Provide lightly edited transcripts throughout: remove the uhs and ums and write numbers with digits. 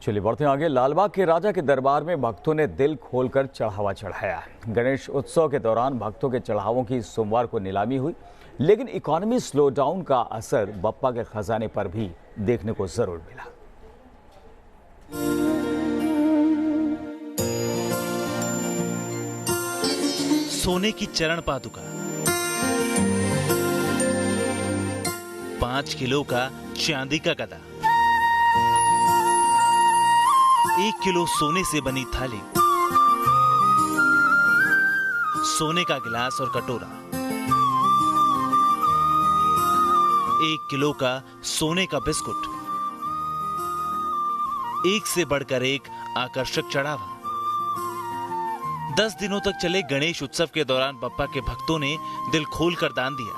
चलिए बढ़ते हैं आगे। लालबाग के राजा के दरबार में भक्तों ने दिल खोलकर चढ़ावा चढ़ाया। गणेश उत्सव के दौरान भक्तों के चढ़ावों की सोमवार को नीलामी हुई, लेकिन इकोनॉमी स्लोडाउन का असर बप्पा के खजाने पर भी देखने को जरूर मिला। सोने की चरण पादुका, 5 किलो का चांदी का गदा, 1 किलो सोने से बनी थाली, सोने का गिलास और कटोरा, 1 किलो का सोने का बिस्कुट, एक से बढ़कर एक आकर्षक चढ़ावा। 10 दिनों तक चले गणेश उत्सव के दौरान बप्पा के भक्तों ने दिल खोलकर दान दिया।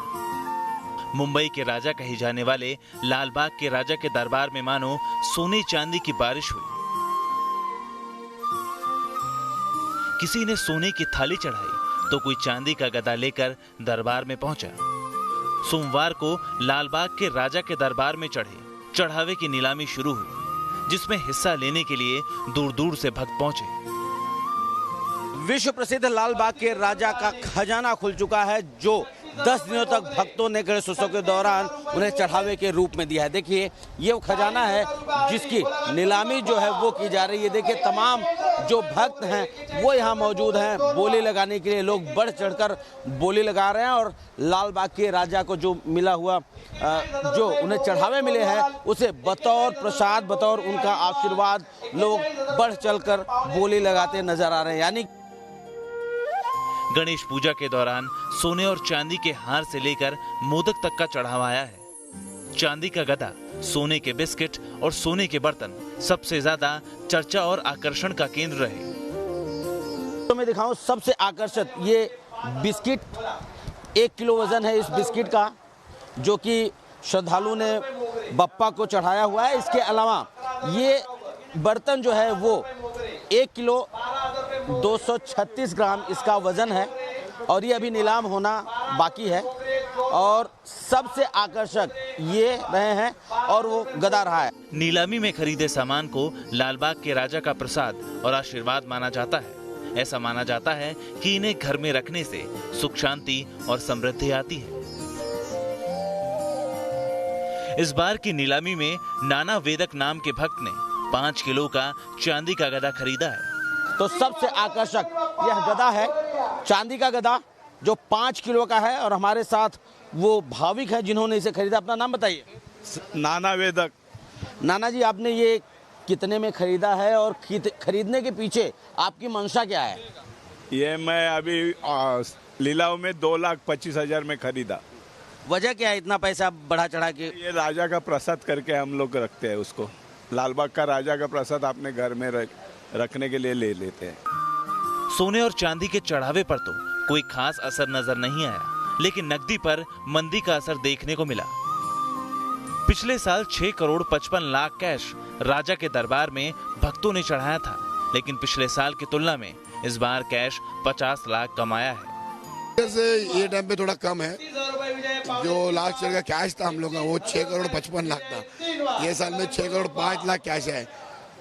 मुंबई के राजा कहे जाने वाले लालबाग के राजा के दरबार में मानो सोने चांदी की बारिश हुई। किसी ने सोने की थाली चढ़ाई तो कोई चांदी का गदा लेकर दरबार में पहुंचा। सोमवार को लालबाग के राजा के दरबार में चढ़ावे की नीलामी शुरू हुई, जिसमें हिस्सा लेने के लिए दूर दूर से भक्त पहुंचे। विश्व प्रसिद्ध लालबाग के राजा का खजाना खुल चुका है, जो 10 दिनों तक भक्तों ने गणेश उत्सव के दौरान उन्हें चढ़ावे के रूप में दिया है। देखिए ये वो खजाना है जिसकी नीलामी जो है वो की जा रही है। देखिए तमाम जो भक्त हैं वो यहाँ मौजूद हैं। बोली लगाने के लिए लोग बढ़ चढ़कर बोली लगा रहे हैं और लालबाग के राजा को जो मिला हुआ जो उन्हें चढ़ावे मिले हैं उसे बतौर प्रसाद, बतौर उनका आशीर्वाद लोग बढ़ चढ़कर बोली लगाते नजर आ रहे हैं। यानी गणेश पूजा के दौरान सोने और चांदी के हार से लेकर मोदक तक का चढ़ावा आया है। चांदी का गदा, सोने के बिस्किट और सोने के बर्तन सबसे ज्यादा चर्चा और आकर्षण का केंद्र रहे। तो मैं दिखाऊं सबसे आकर्षक ये बिस्किट, 1 किलो वजन है इस बिस्किट का, जो कि श्रद्धालु ने बप्पा को चढ़ाया हुआ है। इसके अलावा ये बर्तन जो है वो 1 किलो 236 ग्राम इसका वजन है और ये अभी नीलाम होना बाकी है। और सबसे आकर्षक ये रहे हैं और वो गदा रहा है। नीलामी में खरीदे सामान को लालबाग के राजा का प्रसाद और आशीर्वाद माना जाता है। ऐसा माना जाता है कि इन्हें घर में रखने से सुख शांति और समृद्धि आती है। इस बार की नीलामी में नाना वेदक नाम के भक्त ने 5 किलो का चांदी का गदा खरीदा है। तो सबसे आकर्षक यह गदा है, चांदी का गदा जो 5 किलो का है। और हमारे साथ वो भाविक है जिन्होंने इसे खरीदा। अपना नाम बताइए। नाना वेदक। नाना जी, आपने ये कितने में खरीदा है और खरीदने के पीछे आपकी मंशा क्या है? ये मैं अभी लीलाओं में 2,25,000 में खरीदा। वजह क्या है इतना पैसा बढ़ा चढ़ा के? ये राजा का प्रसाद करके हम लोग रखते हैं उसको। लालबाग का राजा का प्रसाद अपने घर में रखने के लिए ले लेते हैं। सोने और चांदी के चढ़ावे पर तो कोई खास असर नजर नहीं आया, लेकिन नकदी पर मंदी का असर देखने को मिला। पिछले साल 6 करोड़ 55 लाख कैश राजा के दरबार में भक्तों ने चढ़ाया था, लेकिन पिछले साल की तुलना में इस बार कैश 50 लाख कमाया है। ये टाइम पे थोड़ा कम है। जो लास्ट ईयर का कैश था हम लोग का वो 6 करोड़ 55 लाख था। ये साल में 6 करोड़ 5 लाख कैश है।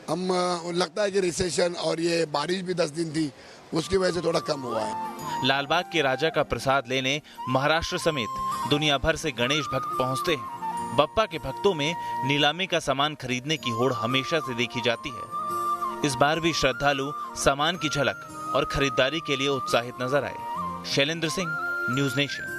हम लगता है कि रिसेशन और ये बारिश भी 10 दिन थी, उसकी वजह से थोड़ा कम हुआ है। लालबाग के राजा का प्रसाद लेने महाराष्ट्र समेत दुनिया भर से गणेश भक्त पहुंचते हैं। बप्पा के भक्तों में नीलामी का सामान खरीदने की होड़ हमेशा से देखी जाती है। इस बार भी श्रद्धालु सामान की झलक और खरीदारी के लिए उत्साहित नजर आए। Shailendra Singh, news nation.